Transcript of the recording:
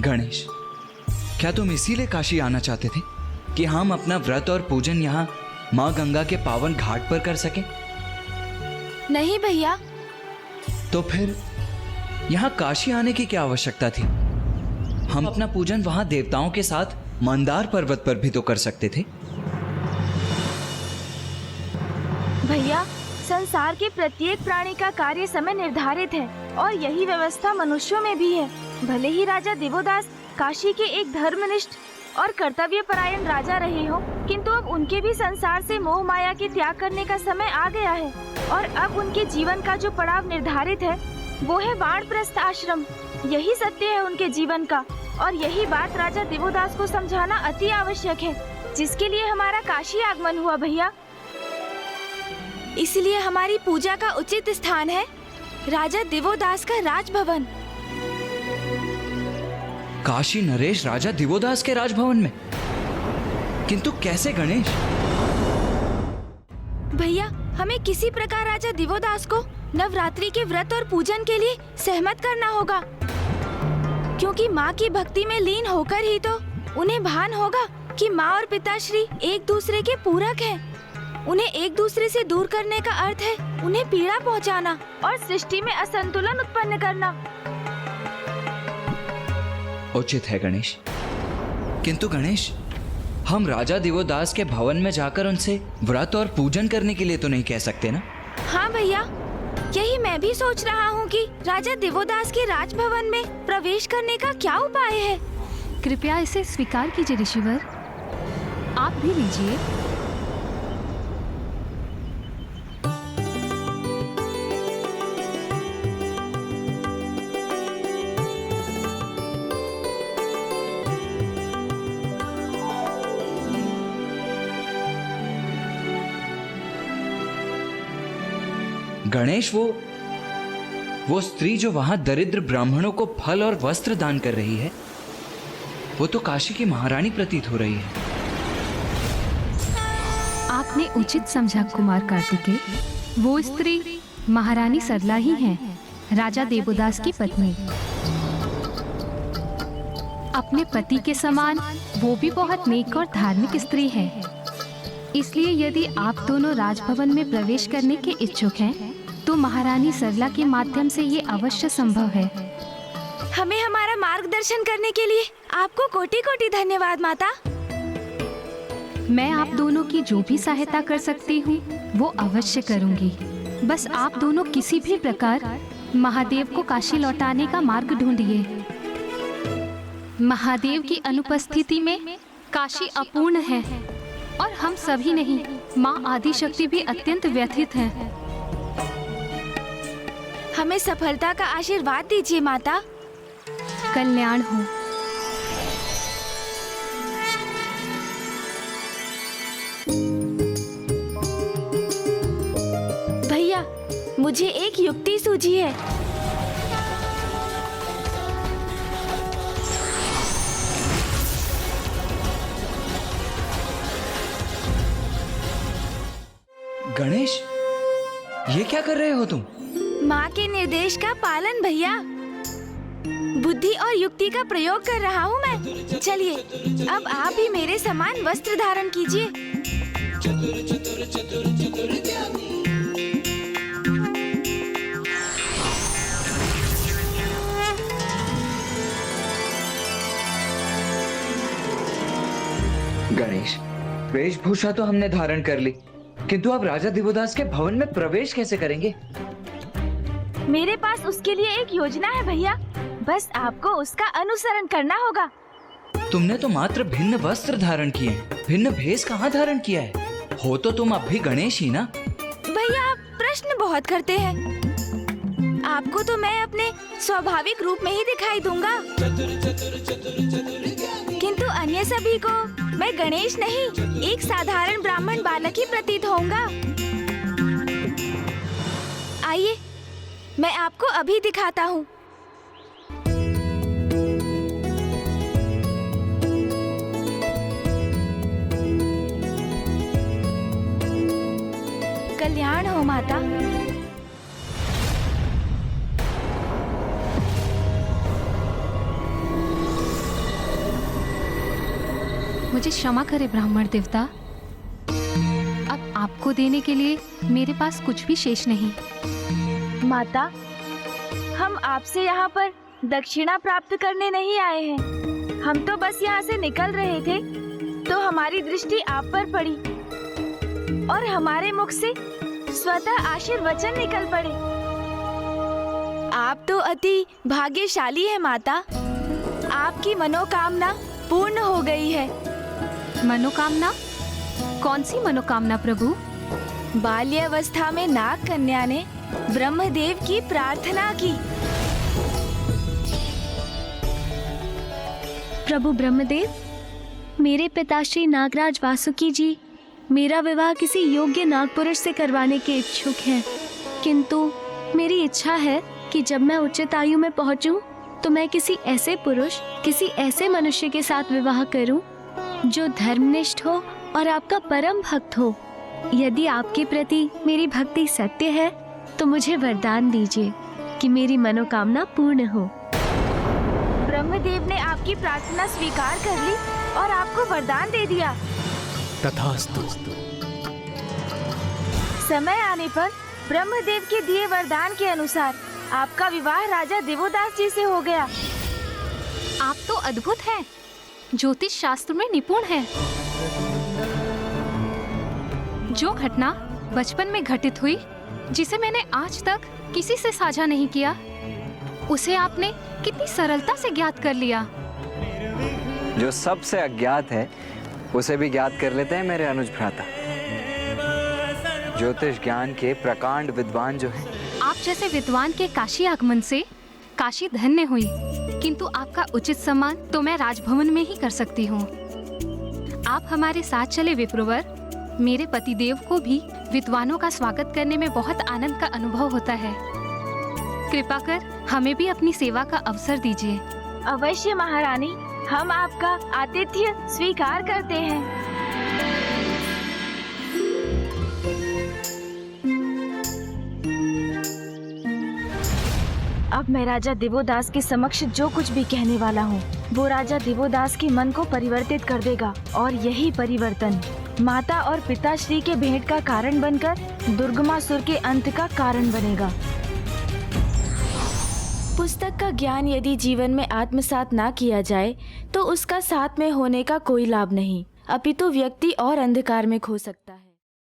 गणेश, क्या तुम इसीलिए काशी आना चाहते थे कि हम अपना व्रत और पूजन यहाँ माँ गंगा के पावन घाट पर कर सकें? नहीं भैया। तो फिर यहाँ काशी आने की क्या आवश्यकता थी? हम अपना पूजन वहां देवताओं के साथ मंदार पर्वत पर भी तो कर सकते थे। भैया, संसार के प्रत्येक प्राणी का कार्य समय निर्धारित है और यही व्यवस्था मनुष्यों में भी है। भले ही राजा दिवोदास काशी के एक धर्मनिष्ठ और कर्तव्य परायण राजा रहे हो, किंतु अब उनके भी संसार से मोह माया के त्याग करने का समय आ गया है और अब उनके जीवन का जो पड़ाव निर्धारित है वो है वानप्रस्थ आश्रम। यही सत्य है उनके जीवन का और यही बात राजा दिवोदास को समझाना अति आवश्यक है, जिसके लिए हमारा काशी आगमन हुआ भैया। इसलिए हमारी पूजा का उचित स्थान है राजा दिवोदास का राजभवन। काशी नरेश राजा दिवोदास के राजभवन में? किंतु कैसे गणेश? भैया, हमें किसी प्रकार राजा दिवोदास को नवरात्रि के व्रत और पूजन के लिए सहमत करना होगा, क्योंकि माँ की भक्ति में लीन होकर ही तो उन्हें भान होगा कि माँ और पिताश्री एक दूसरे के पूरक हैं। उन्हें एक दूसरे से दूर करने का अर्थ है उन्हें पीड़ा पहुँचाना और सृष्टि में असंतुलन उत्पन्न करना। उचित है गणेश, किंतु गणेश, हम राजा दिवोदास के भवन में जाकर उनसे व्रत और पूजन करने के लिए तो नहीं कह सकते ना? हाँ भैया, यही मैं भी सोच रहा हूँ कि राजा दिवोदास के राजभवन में प्रवेश करने का क्या उपाय है। कृपया इसे स्वीकार कीजिए ऋषिवर, आप भी लीजिए। गणेश, वो स्त्री जो वहां दरिद्र ब्राह्मणों को फल और वस्त्र दान कर रही है, वो तो काशी की महारानी प्रतीत हो रही है। आपने उचित समझा कुमार कार्तिकेय। वो स्त्री महारानी सरला ही है, राजा देवोदास की पत्नी। अपने पति के समान वो भी बहुत नेक और धार्मिक स्त्री है। इसलिए यदि आप दोनों राजभवन में प्रवेश करने के इच्छुक हैं, तो महारानी सरला के माध्यम से ये अवश्य संभव है। हमें हमारा मार्गदर्शन करने के लिए आपको कोटि कोटि धन्यवाद माता। मैं आप दोनों की जो भी सहायता कर सकती हूँ वो अवश्य करूँगी। बस आप दोनों किसी भी प्रकार महादेव को काशी लौटाने का मार्ग ढूंढिए। महादेव की अनुपस्थिति में काशी अपूर्ण है और हम सभी नहीं, माँ आदिशक्ति भी अत्यंत व्यथित हैं। हमें सफलता का आशीर्वाद दीजिए माता। कल्याण हो। भैया, मुझे एक युक्ति सूझी है। गणेश, ये क्या कर रहे हो तुम? माँ के निर्देश का पालन भैया। बुद्धि और युक्ति का प्रयोग कर रहा हूँ मैं। चलिए, अब आप भी मेरे समान वस्त्र धारण कीजिए। गणेश, वेशभूषा तो हमने धारण कर ली, किंतु अब राजा दिवोदास के भवन में प्रवेश कैसे करेंगे? मेरे पास उसके लिए एक योजना है भैया, बस आपको उसका अनुसरण करना होगा। तुमने तो मात्र भिन्न वस्त्र धारण किए, भिन्न भेष कहाँ धारण किया है? हो तो तुम अब भी गणेश ही ना? भैया, आप प्रश्न बहुत करते हैं। आपको तो मैं अपने स्वाभाविक रूप में ही दिखाई दूंगा, किंतु अन्य सभी को मैं गणेश नहीं, एक साधारण ब्राह्मण बालक ही प्रतीत होऊंगा। आइए, मैं आपको अभी दिखाता हूँ। कल्याण हो माता। मुझे क्षमा करे ब्राह्मण देवता। अब आपको देने के लिए मेरे पास कुछ भी शेष नहीं। माता, हम आपसे यहाँ पर दक्षिणा प्राप्त करने नहीं आए हैं। हम तो बस यहाँ से निकल रहे थे तो हमारी दृष्टि आप पर पड़ी और हमारे मुख से स्वतः आशीर्वचन निकल पड़े। आप तो अति भाग्यशाली है माता। आपकी मनोकामना पूर्ण हो गई है। मनोकामना? कौन सी मनोकामना प्रभु? बाल्यावस्था में नाग कन्या ने ब्रह्मदेव की प्रार्थना की। प्रभु ब्रह्मदेव, मेरे पिताश्री नागराज वासुकी जी मेरा विवाह किसी योग्य नागपुरुष से करवाने के इच्छुक हैं, किंतु मेरी इच्छा है कि जब मैं उचित आयु में पहुंचूं तो मैं किसी ऐसे पुरुष, किसी ऐसे मनुष्य के साथ विवाह करूं जो धर्मनिष्ठ हो और आपका परम भक्त हो। यदि आपके प्रति मेरी भक्ति सत्य है तो मुझे वरदान दीजिए कि मेरी मनोकामना पूर्ण हो। ब्रह्मदेव ने आपकी प्रार्थना स्वीकार कर ली और आपको वरदान दे दिया। तथास्तु। समय आने पर ब्रह्मदेव के दिए वरदान के अनुसार आपका विवाह राजा देवोदास जी से हो गया। आप तो अद्भुत हैं, ज्योतिष शास्त्र में निपुण हैं। जो घटना बचपन में घटित हुई, जिसे मैंने आज तक किसी से साझा नहीं किया, उसे आपने कितनी सरलता से ज्ञात कर लिया। जो सबसे अज्ञात है उसे भी ज्ञात कर लेते हैं मेरे अनुज भ्राता। ज्योतिष ज्ञान के प्रकांड विद्वान जो हैं। आप जैसे विद्वान के काशी आगमन से काशी धन्य हुई, किंतु आपका उचित सम्मान तो मैं राजभवन में ही कर सकती हूँ। आप हमारे साथ चले विप्रवर। मेरे पतिदेव को भी विद्वानों का स्वागत करने में बहुत आनंद का अनुभव होता है। कृपा कर हमें भी अपनी सेवा का अवसर दीजिए। अवश्य महारानी, हम आपका आतिथ्य स्वीकार करते हैं। अब मैं राजा देवोदास के समक्ष जो कुछ भी कहने वाला हूँ वो राजा देवोदास के मन को परिवर्तित कर देगा, और यही परिवर्तन माता और पिताश्री के भेंट का कारण बनकर दुर्गमासुर के अंत का कारण बनेगा। पुस्तक का ज्ञान यदि जीवन में आत्मसात ना किया जाए तो उसका साथ में होने का कोई लाभ नहीं, अपितु व्यक्ति और अंधकार में खो सकता है।